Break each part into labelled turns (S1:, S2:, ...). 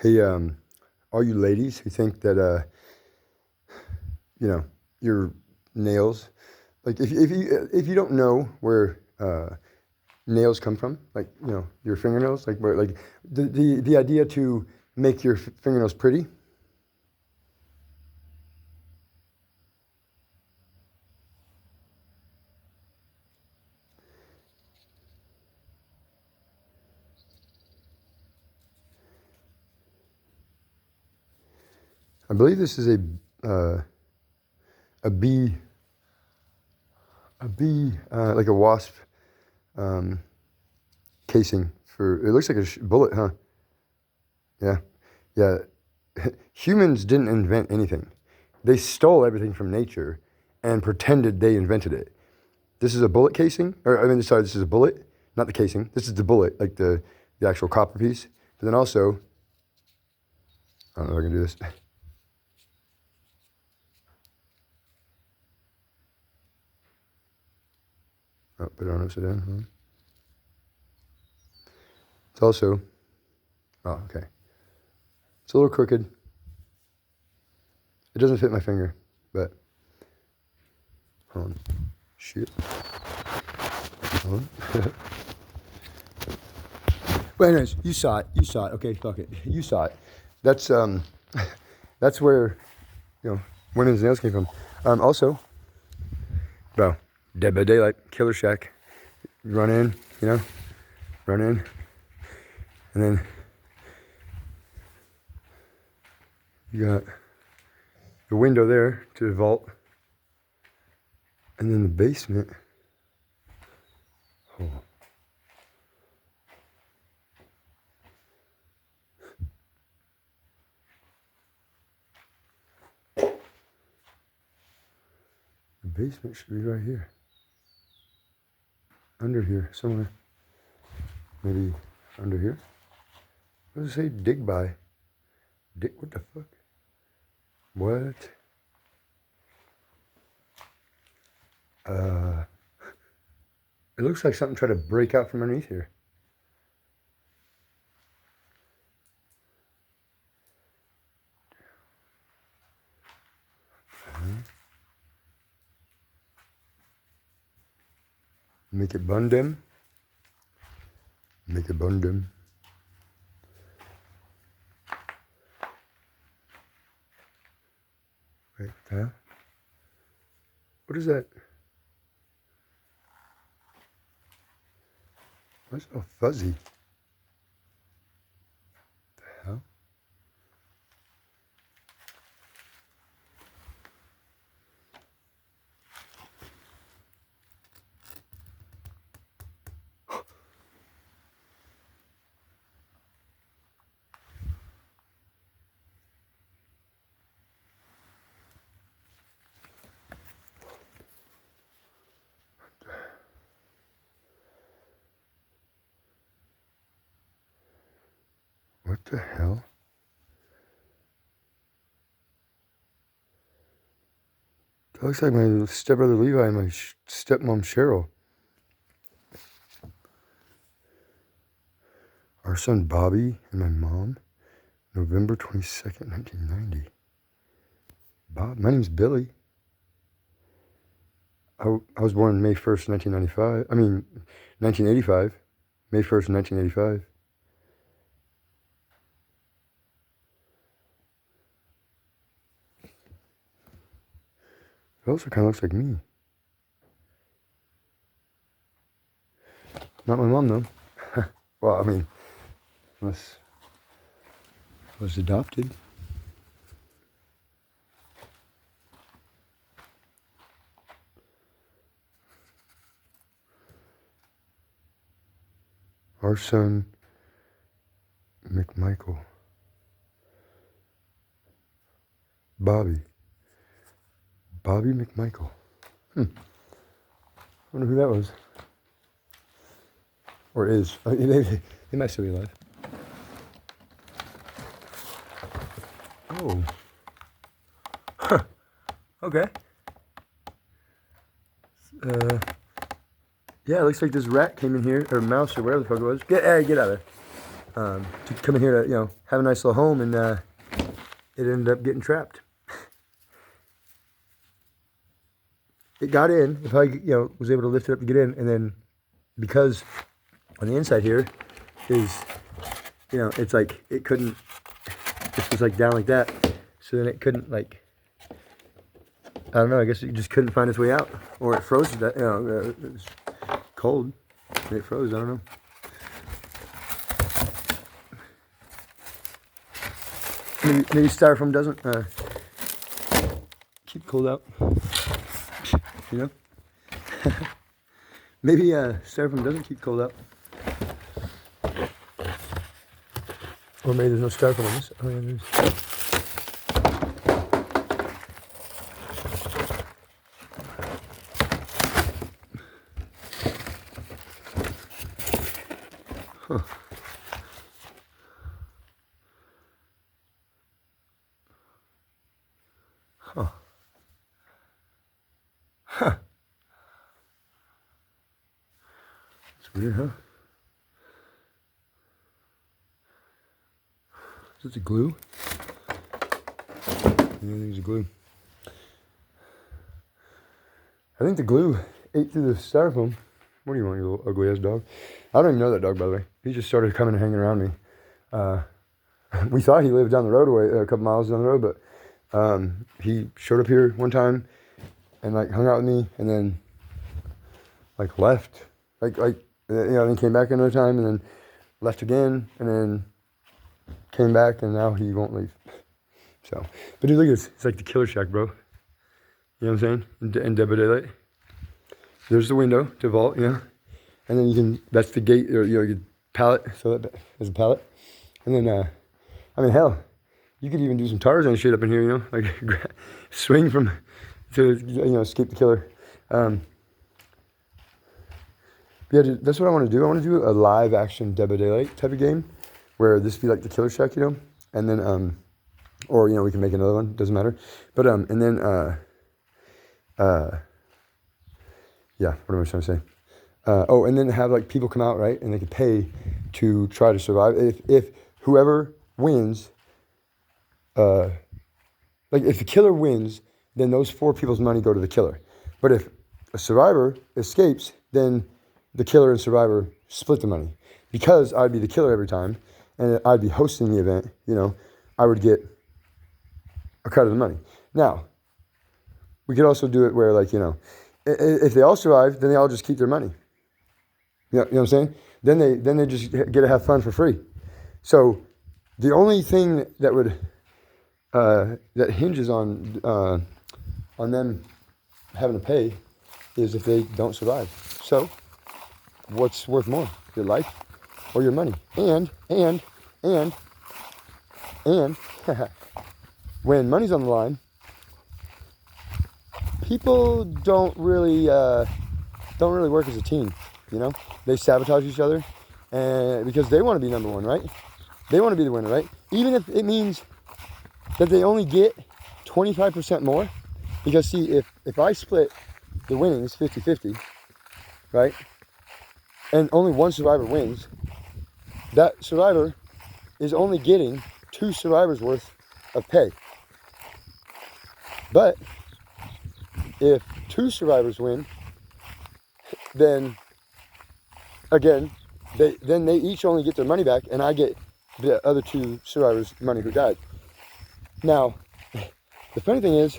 S1: Hey, all you ladies who think that your nails, like if you don't know where nails come from, like your fingernails, like where like the idea to make your fingernails pretty. I believe this is a bee like a wasp um, casing for. It looks like a bullet, huh? Yeah, yeah. Humans didn't invent anything. They stole everything from nature and pretended they invented it. This is a bullet casing, or I mean, sorry, this is a bullet, not the casing. This is the bullet, like the actual copper piece. But then also, I don't know if I can do this. Oh, put it on upside down. Hold on. It's also, oh, okay. It's a little crooked. It doesn't fit my finger, but hold on. Shoot. Hold on. But anyways, you saw it. You saw it. Okay, fuck it. You saw it. That's that's where women's nails came from. Also, bro, Dead by Daylight, Killer Shack. Run in, run in, and then you got the window there to the vault, and then the basement. Oh. The basement should be right here. Under here, somewhere. Maybe under here. What does it say? Dig by. Dig, what the fuck? What? It looks like something tried to break out from underneath here. Make it bundem. Make it bundem. Wait, huh? What is that? What's so fuzzy? The hell? What the hell? That looks like my stepbrother Levi and my stepmom Cheryl. Our son Bobby and my mom, November 22nd, 1990. Bob, my name's Billy. I was born May 1st, 1995. I mean, 1985. May 1st, 1985. It also kind of looks like me. Not my mom, though. Well, I mean, unless I was adopted. Our son, McMichael. Bobby. Bobby McMichael. I wonder who that was. Or is. I mean, they might still be alive. Oh. Huh. Okay. Yeah, it looks like this rat came in here, or mouse, or whatever the fuck it was. Get out of there. to come in here to, have a nice little home, and it ended up getting trapped. It got in. If I, was able to lift it up to get in, and then because on the inside here is, it's like it couldn't. This was like down like that, so then it couldn't like. I don't know. I guess it just couldn't find its way out, or it froze. That it was cold, and it froze. I don't know. Maybe styrofoam doesn't keep cold out. Maybe styrofoam doesn't keep cold out. Or maybe there's no styrofoam on this. Oh yeah, there is. Huh. Huh. Huh. It's weird, huh? Is this a glue? Yeah, I think it's a glue. I think the glue ate through the styrofoam. What do you want, you little ugly ass dog? I don't even know that dog, by the way. He just started coming and hanging around me. We thought he lived down the road a couple miles down the road, but he showed up here one time and like hung out with me, and then like left, then came back another time, and then left again, and then came back, and now he won't leave. So, but dude, look at this. It's like the killer shack, bro. You know what I'm saying? In Dead by Daylight. There's the window to vault, and then that's the gate, or you pallet, so that as a pallet. And then, hell, you could even do some Tarzan shit up in here, like swing to escape the killer. Yeah, dude, that's what I want to do. I want to do a live action Dead by Daylight type of game, where this be like the killer shack, and then, or, we can make another one, doesn't matter. But, and then, yeah, what am I trying to say? And then have like people come out, right? And they could pay to try to survive. If whoever wins, if the killer wins, then those 4 people's money go to the killer. But if a survivor escapes, then the killer and survivor split the money. Because I'd be the killer every time, and I'd be hosting the event, I would get a cut of the money. Now, we could also do it where, if they all survive, then they all just keep their money. You know what I'm saying? Then they just get to have fun for free. So the only thing that would that hinges on them having to pay is if they don't survive. So what's worth more, your life or your money? And when money's on the line, people don't really work as a team. They sabotage each other, and because they want to be number one, right? They want to be the winner, right? Even if it means that they only get 25% more, because see, if I split the winnings 50-50, right, and only one survivor wins, that survivor is only getting 2 survivors worth of pay. But if 2 survivors win, then again, they each only get their money back, and I get the other 2 survivors' money who died. Now, the funny thing is,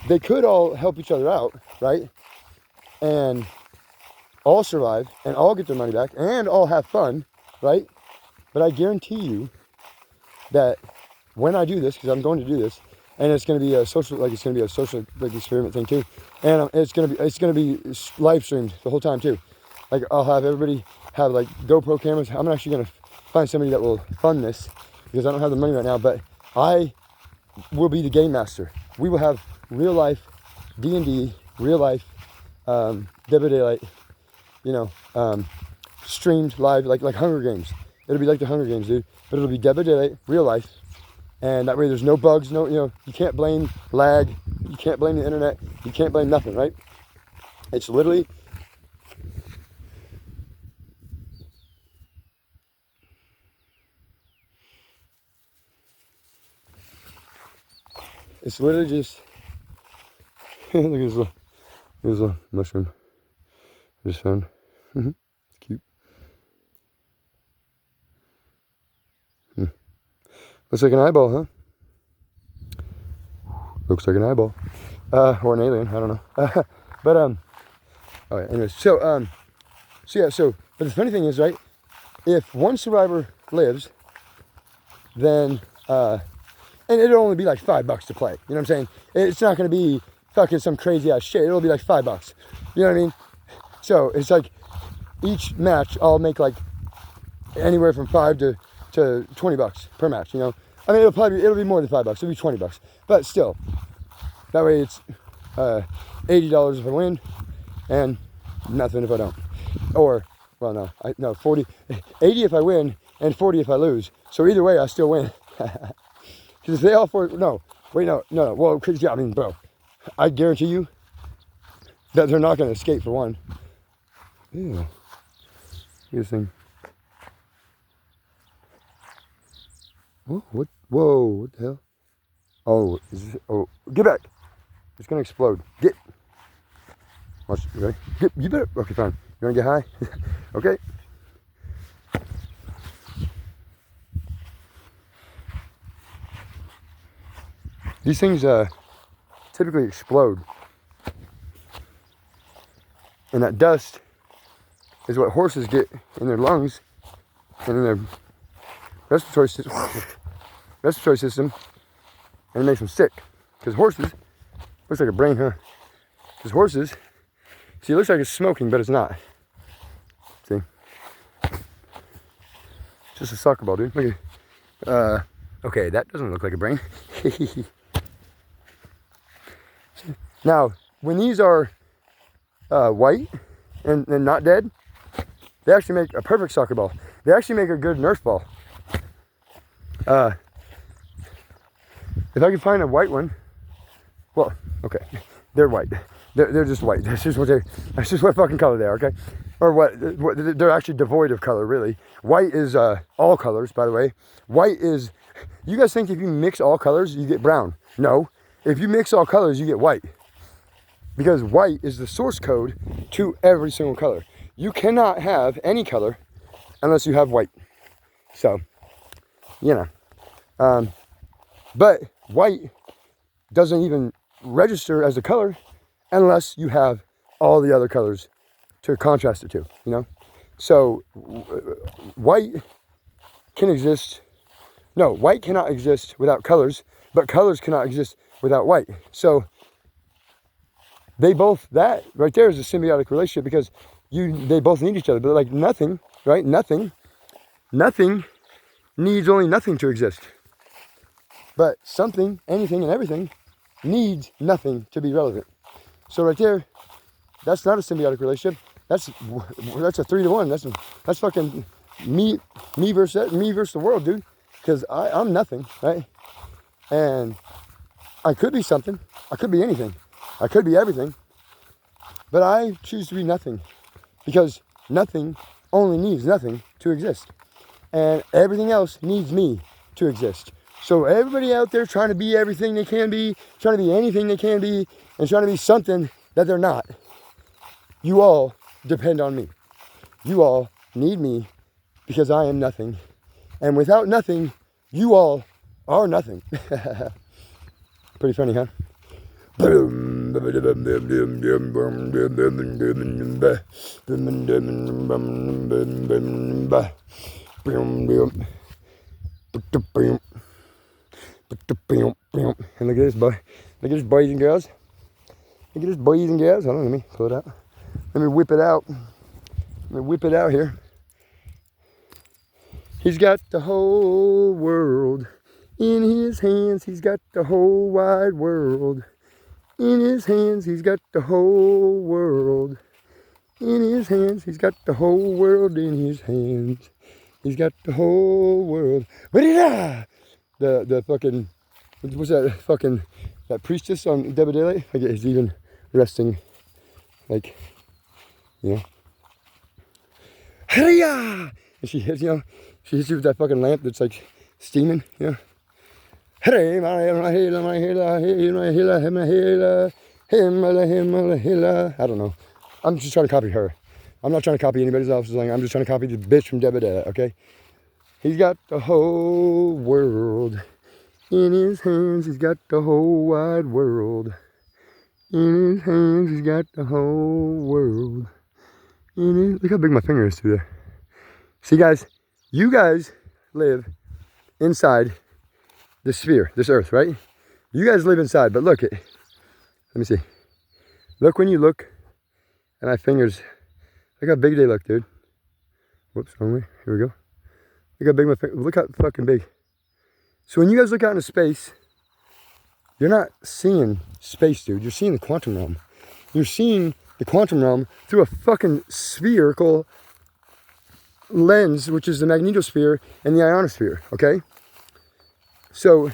S1: they could all help each other out, right? And all survive, and all get their money back, and all have fun, right? But I guarantee you that when I do this, because I'm going to do this, and it's going to be a social, experiment thing too, and it's going to be live streamed the whole time too. Like, I'll have everybody have like GoPro cameras. I'm actually going to find somebody that will fund this, because I don't have the money right now, but I will be the game master. We will have real life D&D, real life Dead by Daylight, streamed live, like Hunger Games. It'll be like the Hunger Games, dude. But it'll be Dead by Daylight, real life. And that way there's no bugs, you can't blame lag. You can't blame the internet. You can't blame nothing, right? It's literally... It's literally just, look at this little mushroom I just found. It's cute. Looks like an eyeball, huh? Looks like an eyeball. Or an alien, I don't know. But, oh yeah, anyways, but the funny thing is, right, if one survivor lives, then, and it'll only be like $5 to play, you know what I'm saying? It's not gonna be fucking some crazy ass shit, it'll be like $5, you know what I mean? So, it's like, each match, I'll make like anywhere from $5 to $20 per match, you know? I mean, it'll be more than $5, it'll be $20, but still, that way it's, $80 if I win, and nothing if I don't. Or, well, no, 40, 80 if I win, and 40 if I lose. So either way, I still win. Because if they all four, no, well, cause, yeah, I mean, bro, I guarantee you that they're not going to escape for one. Ew. Look at this thing. Whoa, what the hell? Oh, get back. It's going to explode. Get. Watch, you ready? You better, okay, fine. You want to get high? Okay. These things typically explode. And that dust is what horses get in their lungs and in their respiratory system, and it makes them sick. Because horses, looks like a brain, huh? Because horses, see, it looks like it's smoking, but it's not. See? It's just a soccer ball, dude. Look at okay, that doesn't look like a brain. Now, when these are white and not dead, they actually make a perfect soccer ball. They actually make a good Nerf ball. If I can find a white one, well, okay, they're white. They're just white. That's just what fucking color they are, okay? Or what they're actually devoid of color, really. White is all colors, by the way. White is, you guys think if you mix all colors, you get brown. No, if you mix all colors, you get white. Because white is the source code to every single color. You cannot have any color unless you have white. So, you know. But white doesn't even register as a color unless you have all the other colors to contrast it to, you know? So, white cannot exist without colors, but colors cannot exist without white. So, that right there is a symbiotic relationship because they both need each other. But like nothing, right? Nothing needs only nothing to exist. But something, anything, and everything needs nothing to be relevant. So right there, that's not a symbiotic relationship. That's a 3-to-1. That's fucking me versus the world, dude. Because I'm nothing, right? And I could be something. I could be anything. I could be everything. But I choose to be nothing. Because nothing only needs nothing to exist. And everything else needs me to exist. So everybody out there trying to be everything they can be, trying to be anything they can be, and trying to be something that they're not, you all depend on me. You all need me because I am nothing. And without nothing, you all are nothing. Pretty funny, huh? And look at this, boy. Look at this, boys and girls. Look at this, boys and girls. Hold on, let me pull it out. Let me whip it out. Let me whip it out here. He's got the whole world in his hands. He's got the whole wide world in his hands. He's got the whole world in his hands. He's got the whole world in his hands. He's got the whole world. The fucking, what's that priestess on Dead by Daylight? Like it's even resting, like, you know. And she hits, she hits you with that fucking lamp that's like steaming, I don't know. I'm just trying to copy her. I'm not trying to copy anybody else's slang. I'm just trying to copy the bitch from Debadetta, okay? He's got the whole world in his hands. He's got the whole wide world in his hands. He's got the whole world in his... Look how big my finger is through there. See, guys, you guys live inside this sphere, this earth, right? You guys live inside, but look, let me see. Look when you look at my fingers. Look how big they look, dude. Whoops, wrong way. Here we go. Look how big my finger, look how fucking big. So when you guys look out into space, you're not seeing space, dude. You're seeing the quantum realm. You're seeing the quantum realm through a fucking spherical lens, which is the magnetosphere and the ionosphere, okay? So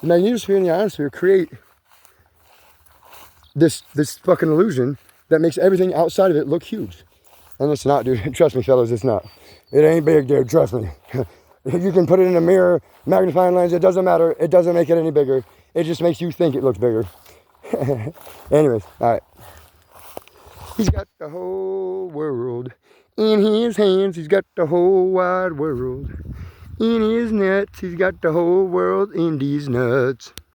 S1: the magnetosphere and the ionosphere create this fucking illusion that makes everything outside of it look huge. And it's not, dude. Trust me, fellas, it's not. It ain't big, dude. Trust me. You can put it in a mirror, magnifying lens. It doesn't matter. It doesn't make it any bigger. It just makes you think it looks bigger. Anyways, all right. He's got the whole world in his hands. He's got the whole wide world in his nuts. He's got the whole world in these nuts.